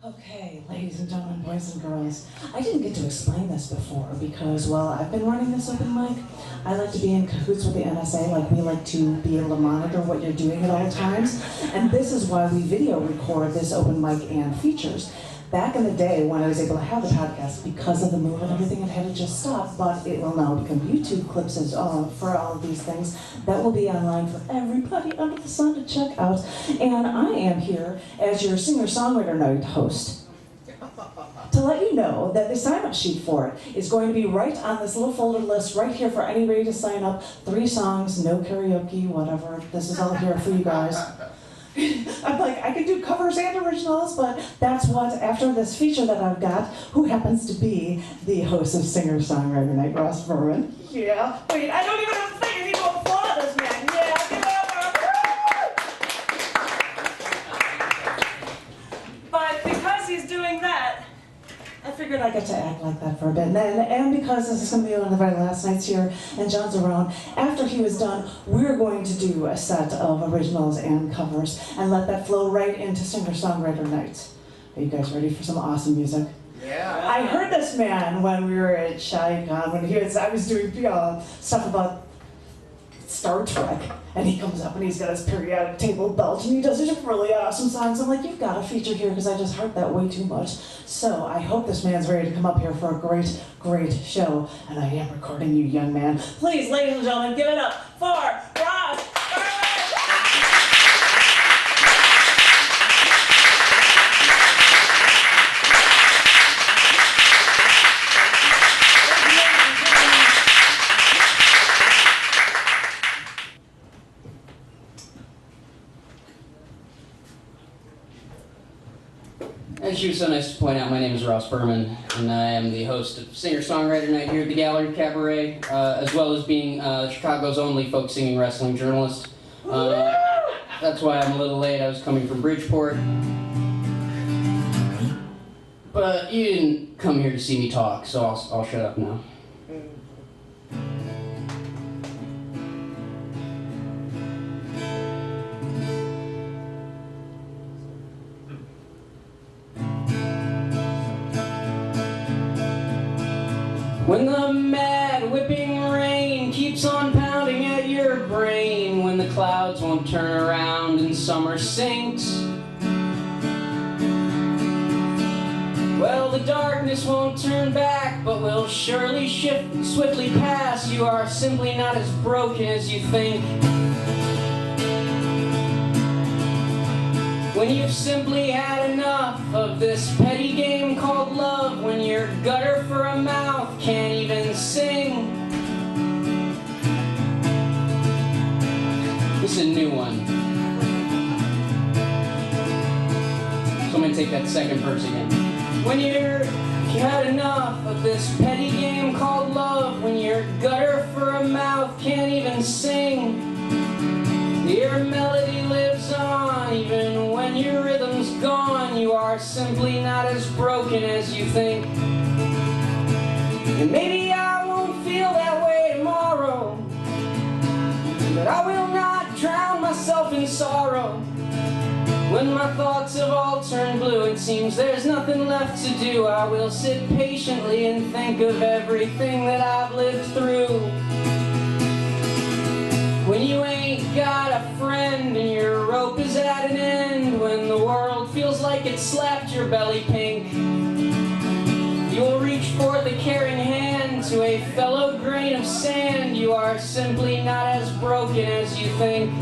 Okay, ladies and gentlemen, boys and girls, I didn't get to explain this before because, well, I've been running this open mic. I like to be in cahoots with the NSA, like we like to be able to monitor what you're doing at all times. And this is why we video record this open mic and features. Back in the day when I was able to have the podcast, because of the move and everything, it had to just stop, but it will now become YouTube clips as for all of these things. That will be online for everybody under the sun to check out. And I am here as your singer-songwriter night host to let you know that the sign-up sheet for it is going to be right on this little folded list right here for anybody to sign up. 3 songs, no karaoke, whatever. This is all here for you guys. I'm like, I could do covers and originals, but that's what, after this feature that I've got, who happens to be the host of Singer-Songwriter Night, Ross Berman. Yeah. Wait, I don't even have to think. I need to applaud this man. Yeah, give it up. But because he's doing that, I figured I get to act like that for a bit. And because this is going to be one of the very last nights here, and John's around, after he was done, we're going to do a set of originals and covers and let that flow right into Singer-Songwriter Night. Are you guys ready for some awesome music? Yeah. I heard this man when we were at Chicago, when I was doing stuff about Star Trek, and he comes up and he's got his periodic table belt and he does these really awesome songs. I'm like, you've got to feature here because I just heard that way too much. So I hope this man's ready to come up here for a great, great show. And I am recording you, young man. Please, ladies and gentlemen, give it up for Ross Berman! As you so nice to point out, my name is Ross Berman, and I am the host of Singer-Songwriter Night here at the Gallery Cabaret, as well as being Chicago's only folk singing wrestling journalist. That's why I'm a little late. I was coming from Bridgeport. But you didn't come here to see me talk, so I'll shut up now. When the mad whipping rain keeps on pounding at your brain, when the clouds won't turn around and summer sinks, well, the darkness won't turn back, but will surely shift swiftly past. You are simply not as broken as you think. When you've simply had enough of this petty game called love, when your gutter for a mouth can't even sing. This is a new one. So I'm going to take that second verse again. When you've had enough of this petty game called love, when your gutter for a mouth can't even sing. Your melody lives on, even when your rhythm's gone. You are simply not as broken as you think. And maybe I won't feel that way tomorrow, but I will not drown myself in sorrow. When my thoughts have all turned blue, it seems there's nothing left to do. I will sit patiently and think of everything that I've lived through. When you ain't got a friend and your rope is at an end, when the world feels like it slapped your belly pink, you will reach forth a caring hand to a fellow grain of sand. You are simply not as broken as you think.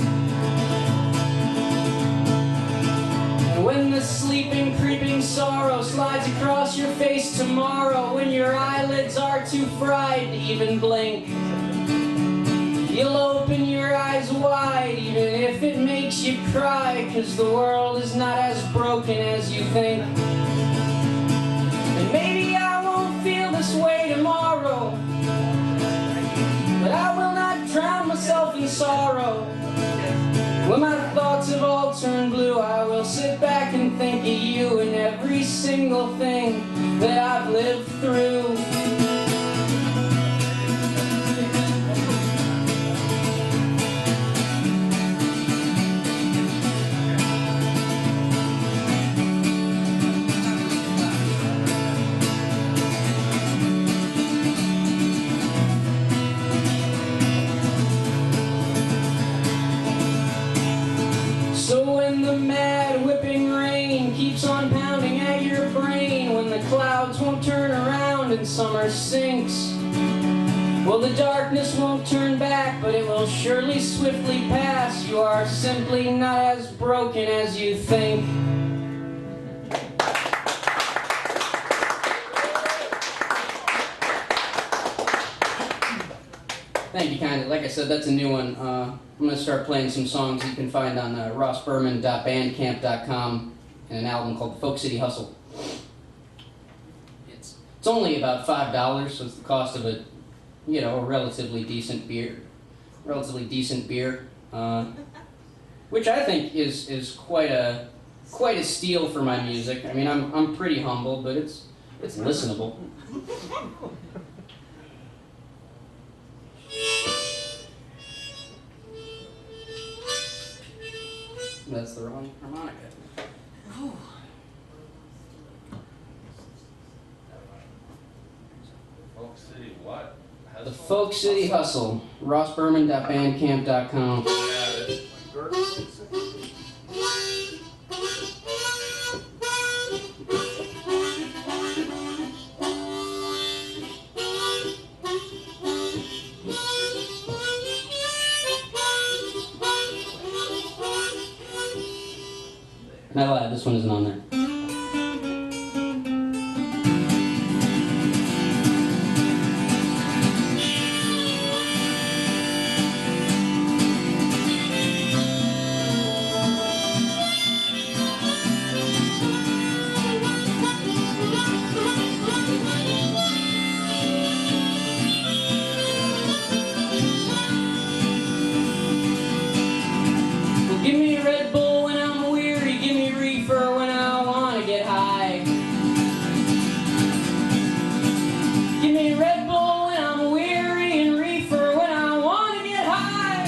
And when the sleeping, creeping sorrow slides across your face tomorrow, when your eyelids are too fried to even blink, you'll open your eyes wide, even if it makes you cry, 'cause the world is not as broken as you think. And maybe I won't feel this way tomorrow, but I will not drown myself in sorrow. When my thoughts have all turned blue, I will sit back and think of you and every single thing that I've lived through. summer sinks. Well, the darkness won't turn back, but it will surely swiftly pass. You are simply not as broken as you think. Thank you kindly. Like I said, that's a new one. I'm going to start playing some songs you can find on rossberman.bandcamp.com and an album called Folk City Hustle. It's only about $5, so it's the cost of a relatively decent beer. Which I think is quite a steal for my music. I mean, I'm pretty humble, but it's listenable. That's the wrong harmonica. Oh. Folk City what? The Folk City Hustle. rossberman.bandcamp.com. And I lied, this one isn't on there. Well, give me a Red Bull when I'm weary, give me reefer when I want to get high. Give me Red Bull when I'm weary and reefer when I want to get high.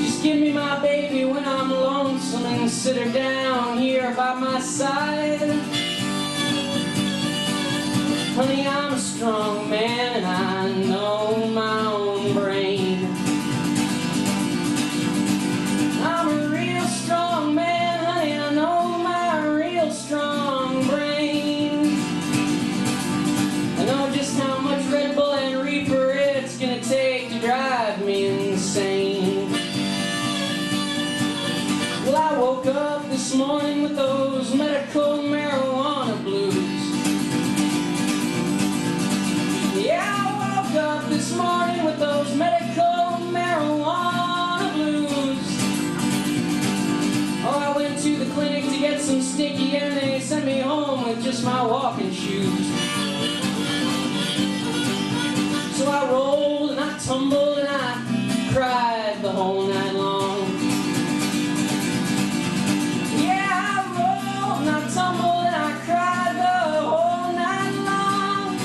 Just give me my baby when I'm lonesome and sit her down here by my side. Honey, I'm a strong man and I know my own brain. I'm a real strong man, honey, I know my real strong brain. I know just how much Red Bull and reefer it's gonna take to drive me insane. Well, I woke up this morning with those medical marijuana blues. Yeah, I woke up this morning with those medical marijuana blues. Oh, I went to the clinic to get some sticky and they sent me home with just my walking shoes. So I rolled and I tumbled and I cried the whole night long. Yeah, I rolled and I tumbled and I cried the whole night long.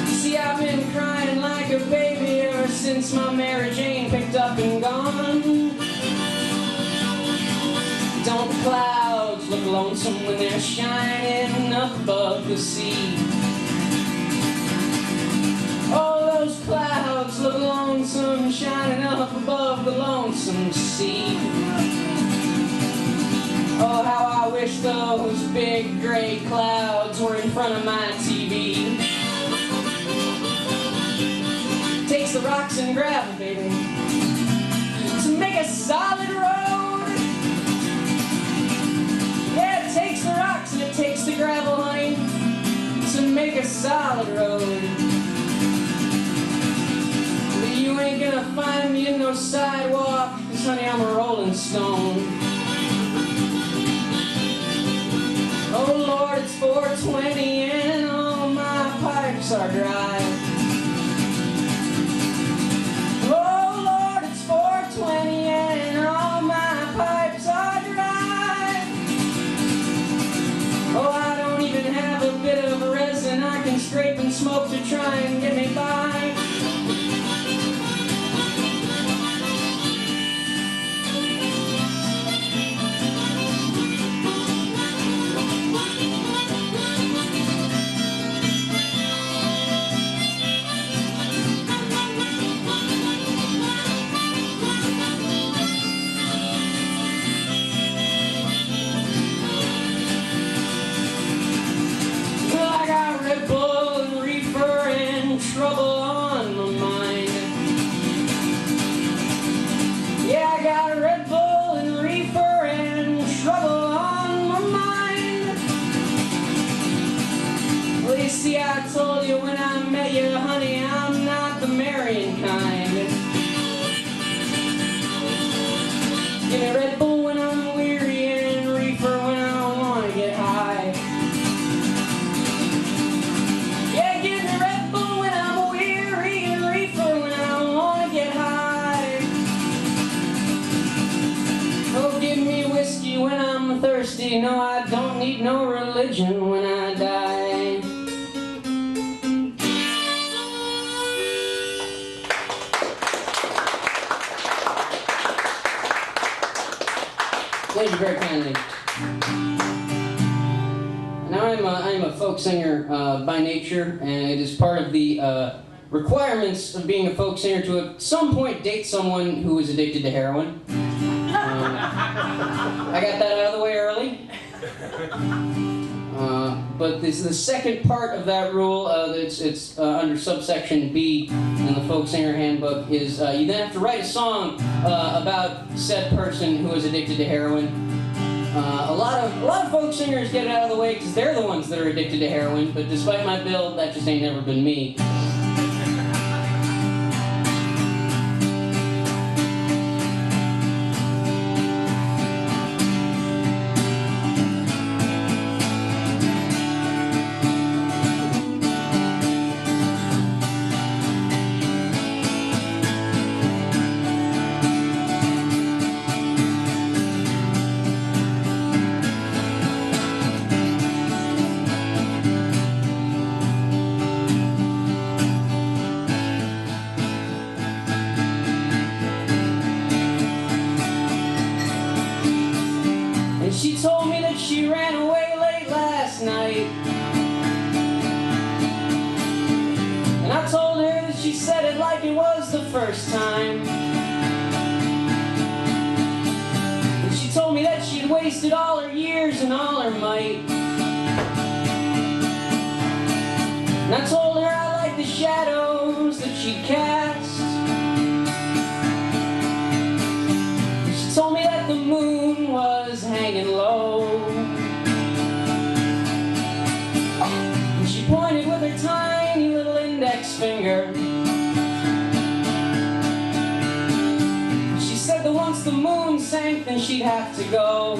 See, I've been crying like a baby ever since my Mary Jane picked up and gone. Don't the clouds look lonesome when they're shining up above the sea? Oh, those clouds look lonesome shining up above the lonesome sea. Oh, how I wish those big gray clouds were in front of my TV. Takes the rocks and gravel, baby, to make a solid road. Yeah, it takes the rocks and it takes the gravel, honey, to make a solid road. But you ain't gonna find me in no sidewalk, 'cause honey, I'm a rolling stone. Oh Lord, it's 4:20 and all my pipes are dry. Oh Lord, it's 4:20 and all my pipes are dry. Oh, I don't even have a bit of resin I can scrape and smoke to try and get me by. you see, I told you when I met you, honey, I'm not the marrying kind. Give me Red Bull when I'm weary and reefer when I want to get high. Yeah, give me Red Bull when I'm weary and reefer when I want to get high. Oh, give me whiskey when I'm thirsty. No, I don't need no religion when I die. Thank you very kindly. Now I'm a folk singer by nature, and it is part of the requirements of being a folk singer to at some point date someone who is addicted to heroin. I got that out of the way early. But the second part of that rule, it's under subsection B in the folk singer handbook, is you then have to write a song about said person who is addicted to heroin. A lot of folk singers get it out of the way because they're the ones that are addicted to heroin, but despite my build, that just ain't never been me. She told me that she ran away late last night, and I told her that she said it like it was the first time. And she told me that she'd wasted all her years and all her might. And I told her I liked the shadows that she'd cast. And she told me that the moon was hanging low, and she pointed with her tiny little index finger. She said that once the moon sank, then she'd have to go.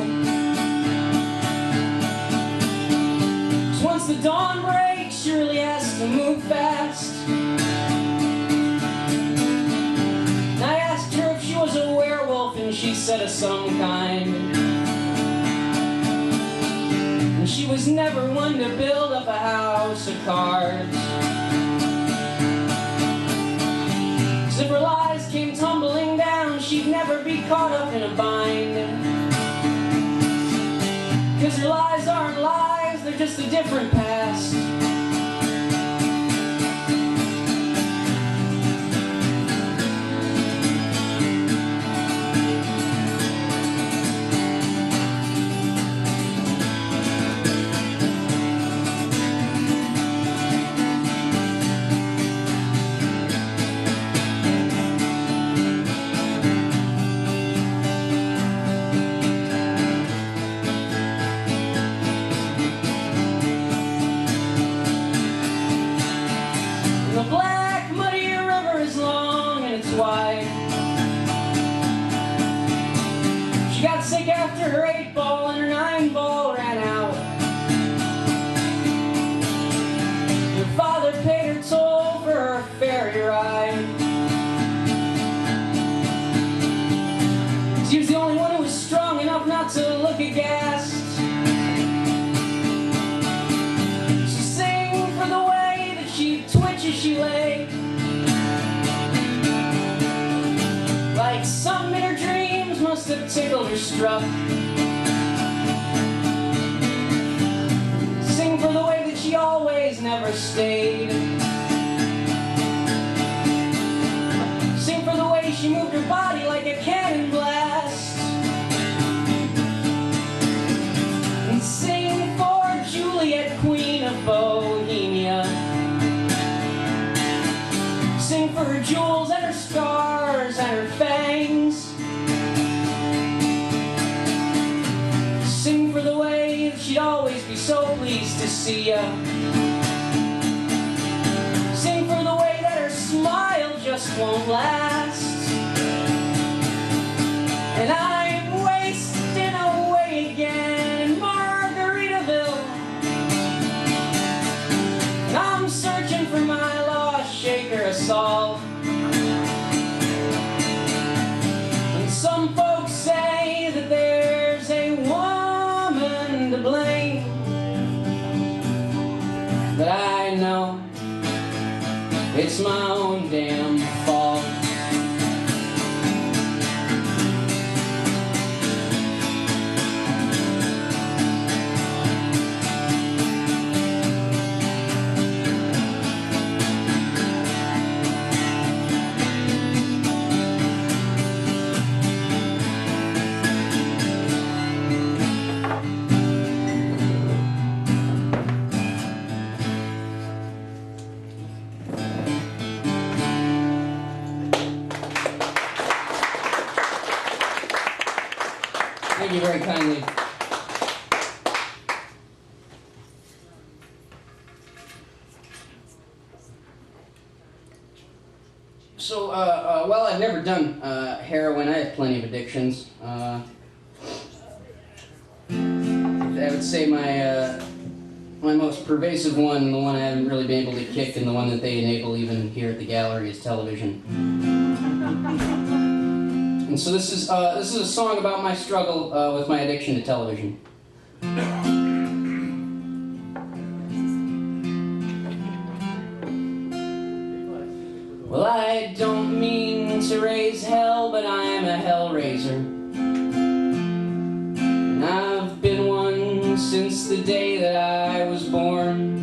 'Cause once the dawn breaks, she really has to move fast. And I asked her if she was a werewolf, and she said of some kind. And she was never one to build up a house of cards. 'Cause if her lies came tumbling down, she'd never be caught up in a bind. 'Cause her lies aren't lies, they're just a different past. The black, muddy river is long and it's wide. She got sick after her 8-ball and her 9-ball ran out. Her father paid her toll for her ferry ride. 'Cause he was the only one who was strong enough not to look aghast. She sang for the way that she'd twitch as she lay, like something in her dreams must have tickled her struck. Sing for the way that she always never stayed. Sing for the way she moved her body like a cannon blast. And sing for Juliet, Queen of Bohemia. Sing for her jewels and her scars and her fangs. Sing for the way that she'd always be so pleased to see ya. won't last, and I'm wasting away again in Margaritaville. And I'm searching for my lost shaker of salt. And some folks say that there's a woman to blame, but I know it's my own damn fault. Thank you very kindly. So, well, I've never done heroin. I have plenty of addictions. I would say my most pervasive one, the one I haven't really been able to kick, and the one that they enable even here at the gallery, is television. And so this is a song about my struggle with my addiction to television. Well, I don't mean to raise hell, but I'm a hellraiser. And I've been one since the day that I was born.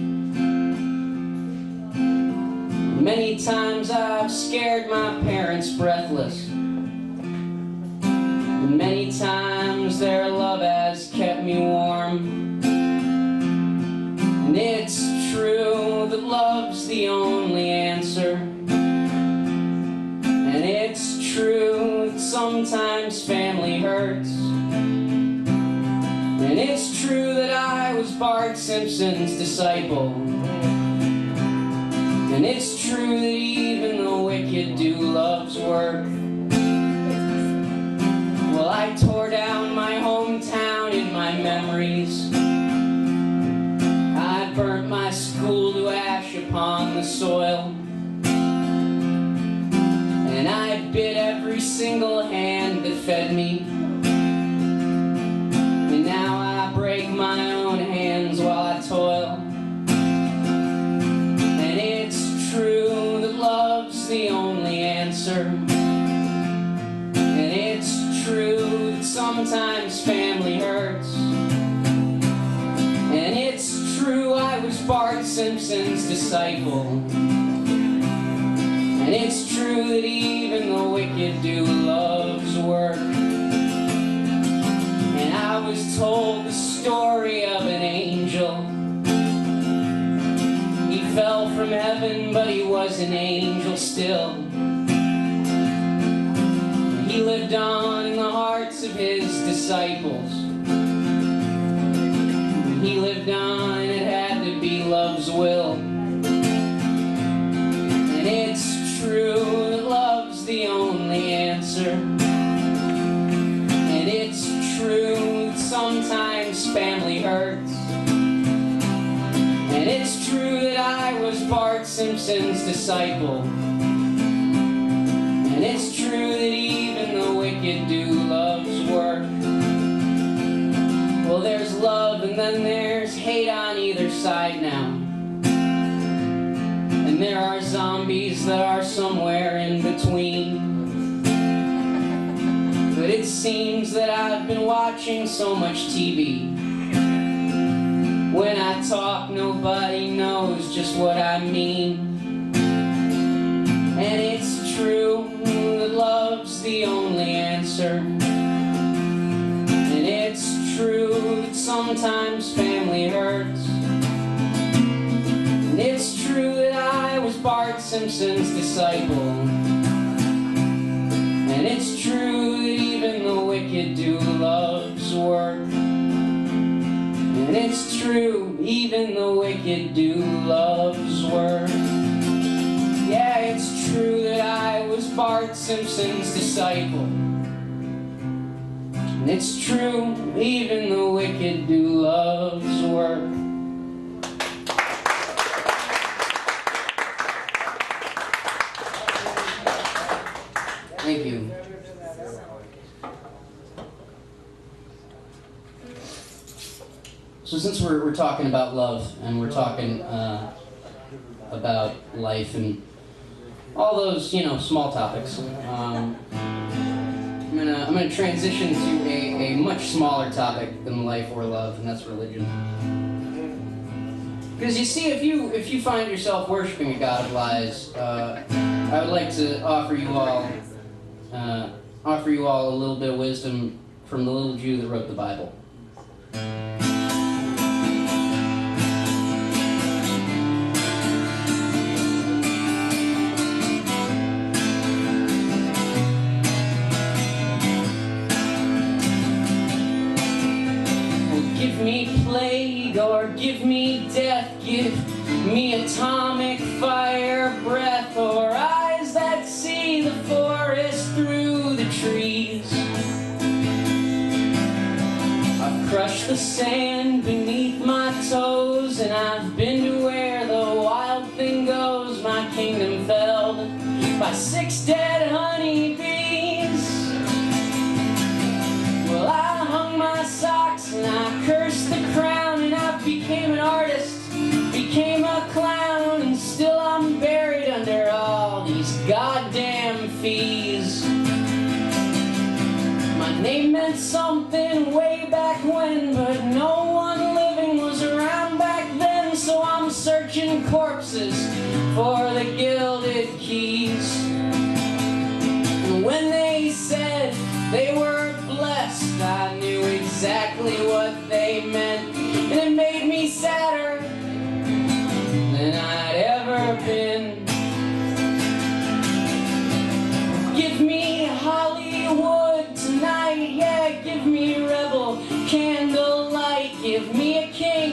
Many times I've scared my parents breathless. Many times their love has kept me warm. And it's true that love's the only answer. And it's true that sometimes family hurts. And it's true that I was Bart Simpson's disciple. And it's true that even the wicked do love's work. Well, I tore down my hometown in my memories. I burnt my school to ash upon the soil. And I bit every single hand that fed me. And now I break my own hands while I toil. And it's true that love's the only answer. And it's true that sometimes family hurts. And it's true I was Bart Simpson's disciple. And it's true that even the wicked do love's work. And I was told the story of an angel. He fell from heaven, but he was an angel still. He lived on in the hearts of his disciples. He lived on, and it had to be love's will. And it's true that love's the only answer. And it's true that sometimes family hurts. And it's true that I was Bart Simpson's disciple. And it's true that even the wicked do love's work. Well, there's love and then there's hate on either side now. And there are zombies that are somewhere in between. But it seems that I've been watching so much TV. When I talk, nobody knows just what I mean. And it's true that love's the only answer. And it's true that sometimes family hurts. And it's true that I was Bart Simpson's disciple. And it's true that even the wicked do love's work. And it's true, even the wicked do love's work. Yeah. Yeah, it's true that I was Bart Simpson's disciple. And it's true, even the wicked do love's work. Thank you. So since we're talking about love, and we're talking about life and all those, small topics, I'm gonna transition to a much smaller topic than life or love, and that's religion. Because you see, if you find yourself worshiping a god of lies, I would like to offer you all a little bit of wisdom from the little Jew that wrote the Bible. Give me plague or give me death, give me atomic fire breath, or eyes that see the forest through the trees. I've crushed the sand beneath my toes, and I've been to where the wild thing goes. My kingdom felled by 6 dead honeybees. Well, I hung my socks and I cursed the crown, and I became an artist, became a clown, and still I'm buried under all these goddamn fees. My name meant something way back when, but no one living was around back then, so I'm searching corpses for the gilded keys. And when they said they were blessed, I knew exactly what they meant, and it made me sadder than I'd ever been. Give me Hollywood tonight, yeah, give me rebel candlelight, give me a king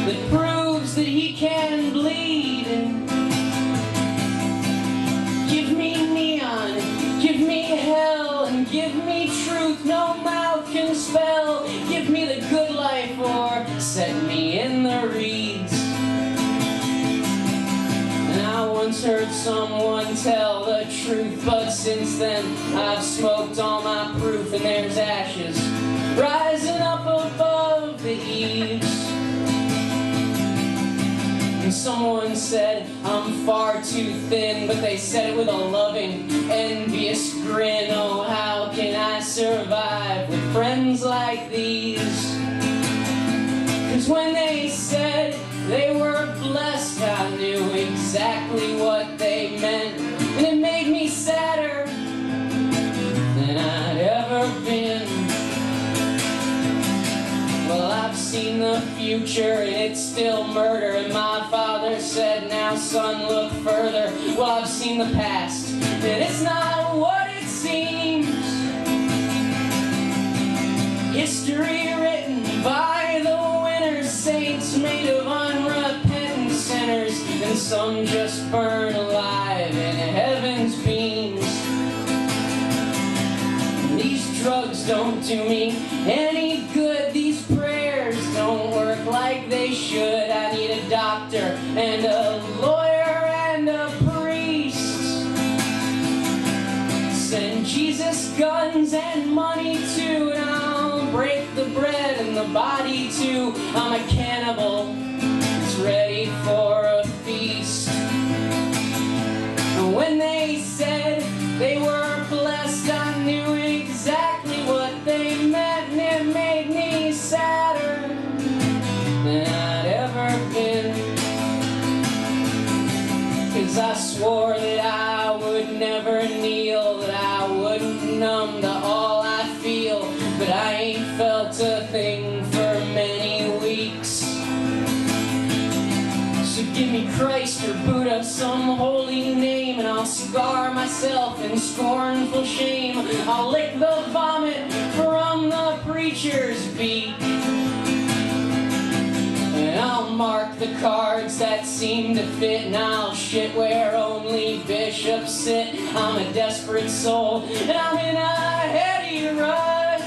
that proves that he can bleed, and give me neon, give me hell, and give me truth no mouth can spell. Give me the good life or set me in the reeds. And I once heard someone tell the truth, but since then I've smoked all my proof, and there's ashes rising up above the eaves. And someone said I'm far too thin, but they said it with a loving, envious grin. Oh, how can I survive with friends like these? 'Cause when they said they were blessed, I knew exactly what they meant, and it made me sadder than I'd ever been. Well, I've seen the future, and it's still murder, and my father said, now son, look further. Well, I've seen the past, and it's not what it seems. History written by the winners, saints made of unrepentant sinners, and some just burn alive in heaven's beams. These drugs don't do me any good, these prayers don't work like they should. I need a doctor and a lawyer and a priest. Send Jesus guns and money too, and I'll break the bread and the body too. I'm a cannibal who's ready for a feast. And when they said they were blessed, I knew exactly what they meant, and it made me sadder than I'd ever been. 'Cause I swore that I would never kneel, that I wouldn't numb to all I feel, but I ain't felt a thing for many weeks. So give me Christ or Buddha, some holy name, and I'll scar myself in scornful shame. I'll lick the vomit from the preacher's beak, and And I'll mark the cards that seem to fit, and I'll shit where only bishops sit. I'm a desperate soul, and I'm in a heady rush.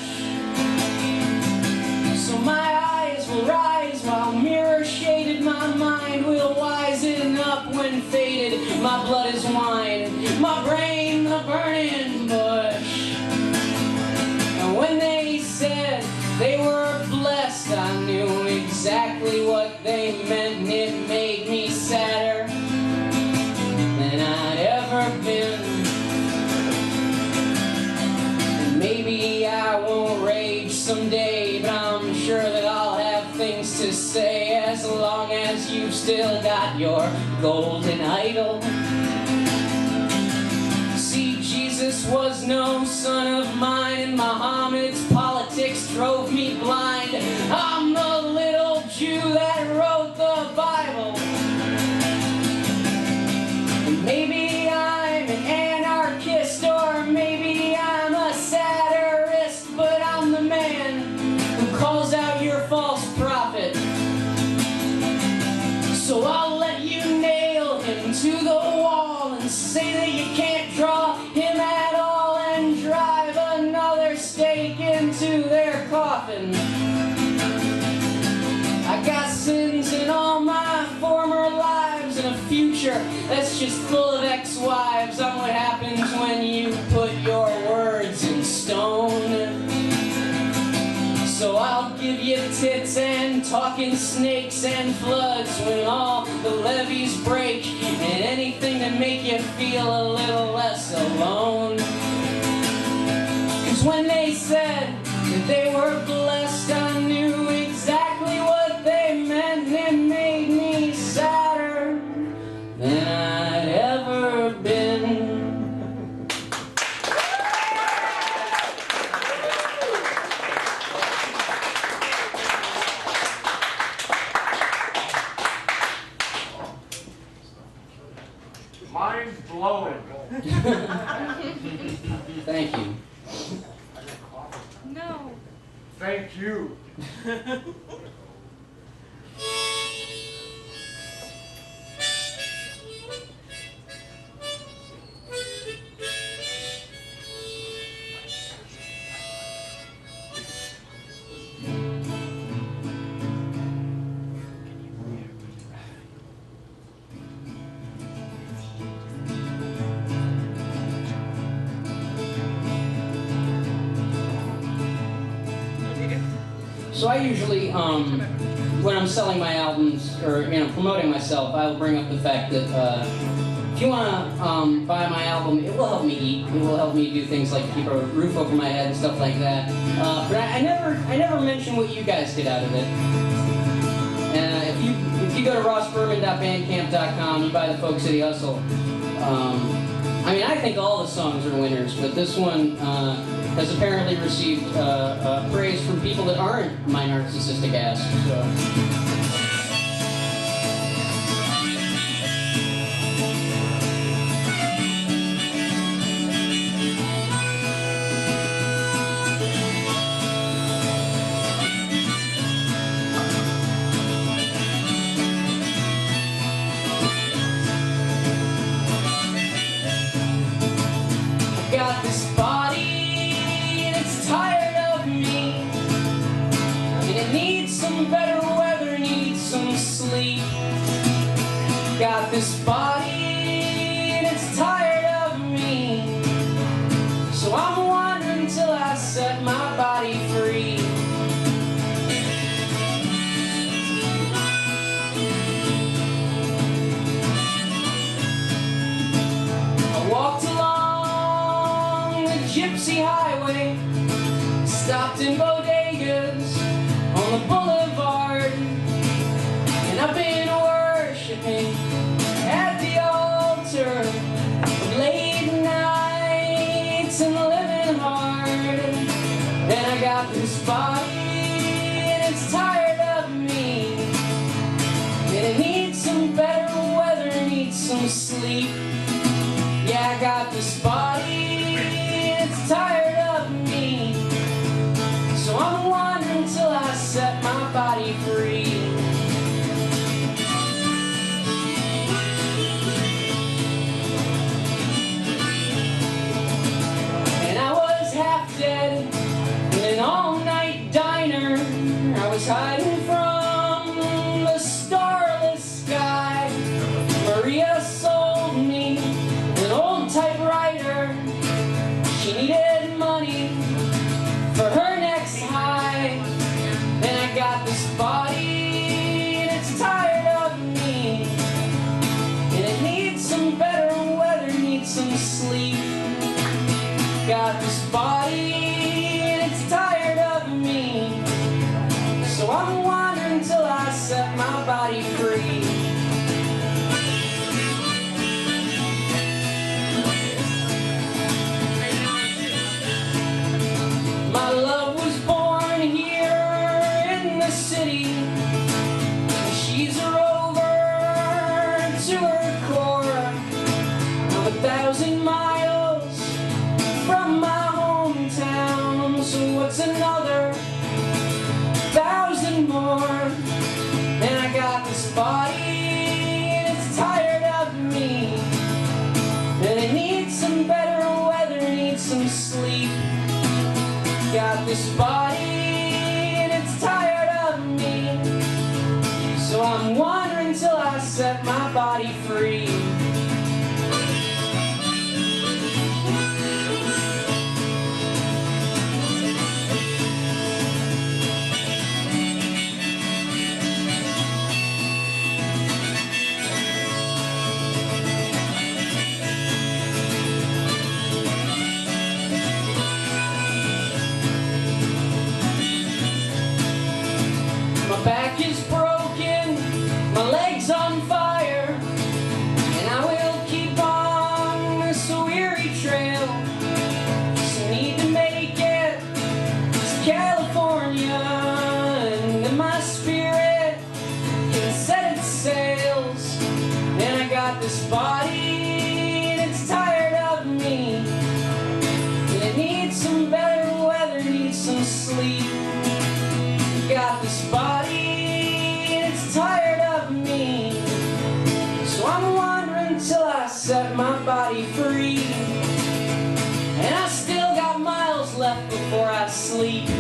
So my eyes will rise while mirror shaded. My mind will wisen up when faded. My blood is wine, my brain the burning bush. And when they said they were blessed, I knew exactly what they meant, and it made me sadder than I'd ever been. And maybe I won't rage someday, but I'm sure that I'll have things to say as long as you've still got your golden idol. See, Jesus was no son of mine, and Muhammad's politics drove me blind. I'm the little Jew that wrote the Bible. And maybe I'm an anarchist, or maybe I'm a satirist, but I'm the man who calls out your false prophet. So I'll let you nail him to the wall and say that you can't draw him at all, and drive another stake into their coffin. I got sins in all my former lives, and a future that's just full of ex-wives. I'm what happens when you put your words in stone. So I'll give you tits and talking snakes and floods when all the levees break, and anything to make you feel a little less alone. 'Cause when they said that they were blessed, I knew exactly what they meant, and it made me sadder than I'd ever been. Mind blowing. Thank you. No. Thank you. So I usually, when I'm selling my albums or promoting myself, I'll bring up the fact that if you want to buy my album, it will help me eat. It will help me do things like keep a roof over my head and stuff like that. But I never mention what you guys get out of it. And if you go to rossberman.bandcamp.com, you buy the Folk City Hustle. I mean, I think all the songs are winners, but this one has apparently received praise from people that aren't my narcissistic ass. So. Got this body and it's tired of me, and it needs some better weather, needs some sleep. Got this body and it's tired of me, so I'm wandering till I set my body free. I walked along Gypsy Highway, stopped in bodegas on the boulevard, and I've been worshiping at the altar of late nights and living hard. And I got this body and it's tired of me, and it needs some better weather, needs some sleep. Yeah, I got this body, it's tired of me, so I'm wandering till I set my body free. to her core. I'm 1,000 miles from my hometown, so what's another 1,000 more? And I got this body, and it's tired of me, and it needs some better weather, needs some sleep. Got this body, and it's tired of me, so I'm wandering till I set my body free. My back is broken, my leg's on fire, and I will keep on this weary trail. Just need to make it to California, and then my spirit can set its sails. And I got this body, and it's tired of me, and it needs some better weather, needs some sleep. Got this body, and it's tired of me, so I'm wandering till I set my body free. And I still got miles left before I sleep.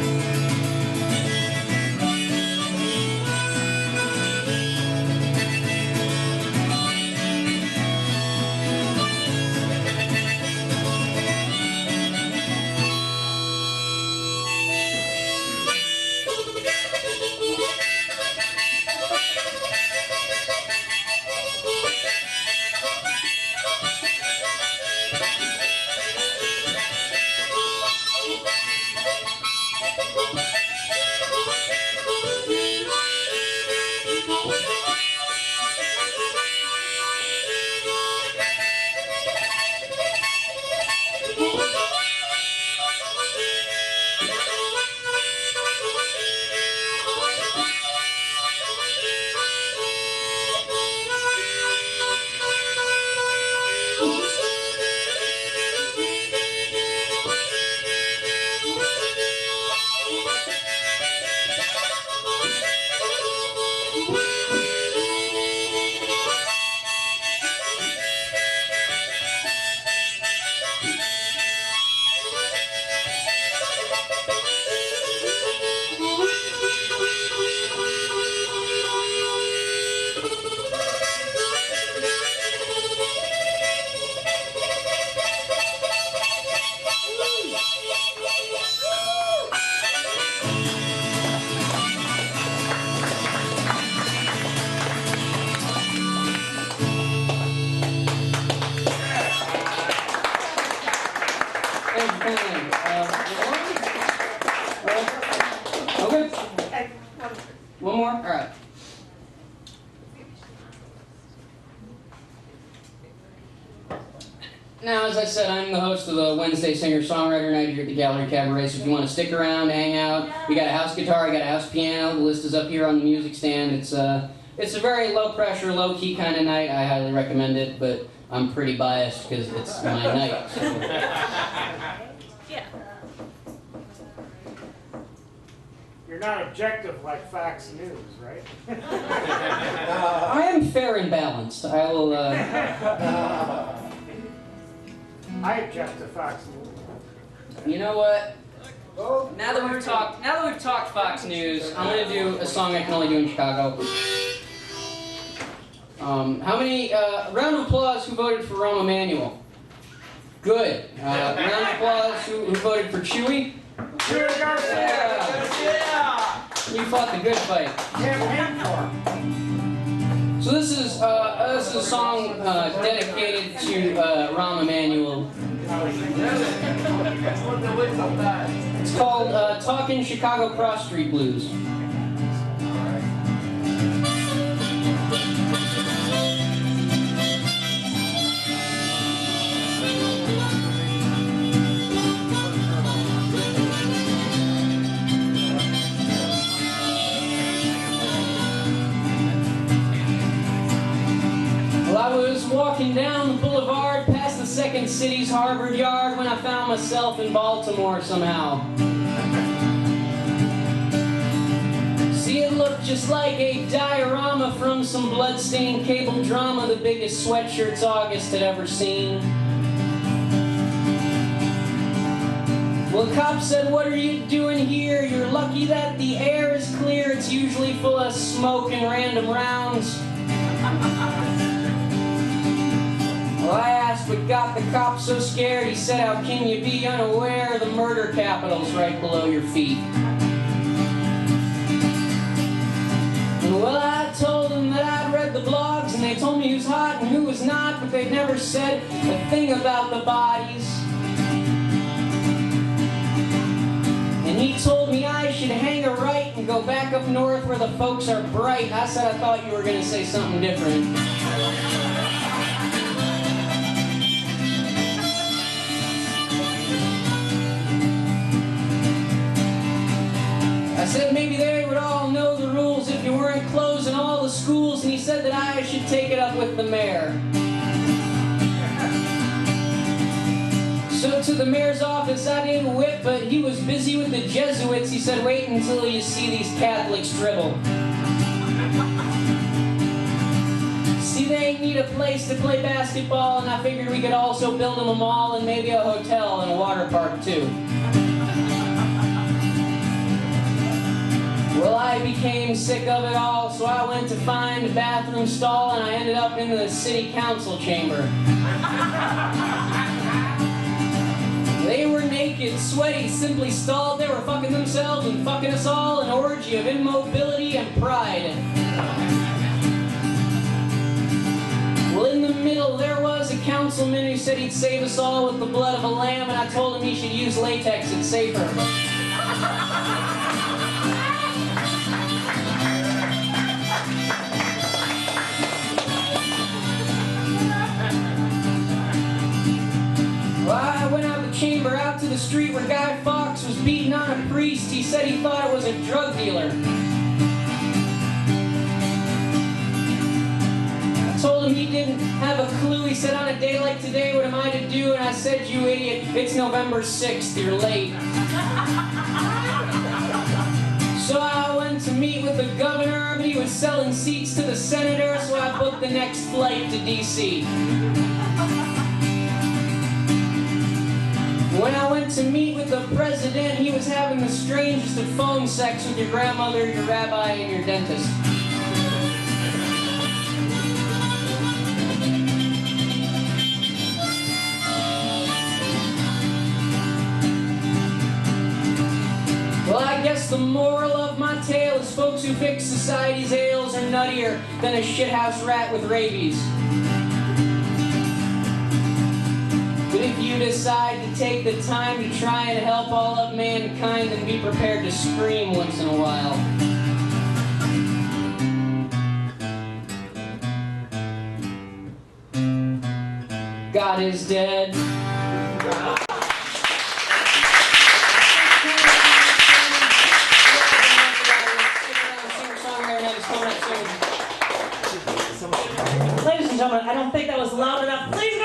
Okay. One more? All right. Now, as I said, I'm the host of the Wednesday Singer-Songwriter Night here at the Gallery Cabaret, so if you want to stick around, hang out, we got a house guitar, I got a house piano, the list is up here on the music stand. It's a very low-pressure, low-key kind of night. I highly recommend it, but I'm pretty biased because it's my night. So. Yeah. You're not objective like Fox News, right? I am fair and balanced. I will, I object to Fox News. You know what? Now that we've talked Fox News, I'm gonna do a song I can only do in Chicago. How many round of applause who voted for Rahm Emanuel? Good. Round of applause who voted for Chewy? Chewy Garcia! You fought the good fight. Campaign for him. So this is a song dedicated to Rahm Emanuel. It's called Talkin' Chicago Cross Street Blues. I was walking down the boulevard past the second city's Harvard Yard when I found myself in Baltimore somehow. See, it looked just like a diorama from some blood-stained cable drama, the biggest sweatshirts August had ever seen. Well, the cop said, "What are you doing here? You're lucky that the air is clear. It's usually full of smoke and random rounds." Well, I asked what got the cop so scared. He said, "How can you be unaware? The murder capital's right below your feet." And well, I told them that I'd read the blogs, and they told me who's hot and who was not, but they'd never said a thing about the bodies. And he told me I should hang a right and go back up north where the folks are bright. I said, "I thought you were going to say something different." I said maybe they would all know the rules if you weren't closing all the schools, and he said that I should take it up with the mayor. So to the mayor's office I didn't whip, but he was busy with the Jesuits. He said, "Wait until you see these Catholics dribble." See, they need a place to play basketball, and I figured we could also build them a mall and maybe a hotel and a water park too. Well, I became sick of it all, so I went to find a bathroom stall, and I ended up in the city council chamber. They were naked, sweaty, simply stalled. They were fucking themselves and fucking us all, an orgy of immobility and pride. Well, in the middle, there was a councilman who said he'd save us all with the blood of a lamb, and I told him he should use latex, it's safer. Well, I went out the chamber, out to the street where Guy Fawkes was beating on a priest. He said he thought it was a drug dealer. I told him he didn't have a clue. He said, "On a day like today, what am I to do?" And I said, "You idiot, it's November 6th, you're late." So I went to meet with the governor, but he was selling seats to the senator, so I booked the next flight to D.C. When I went to meet with the president, he was having the strangest of phone sex with your grandmother, your rabbi, and your dentist. Well, I guess the moral of my tale is folks who fix society's ails are nuttier than a shithouse rat with rabies. But if you decide to take the time to try and help all of mankind, then be prepared to scream once in a while. God is dead. Ladies and gentlemen, I don't think that was loud enough. Please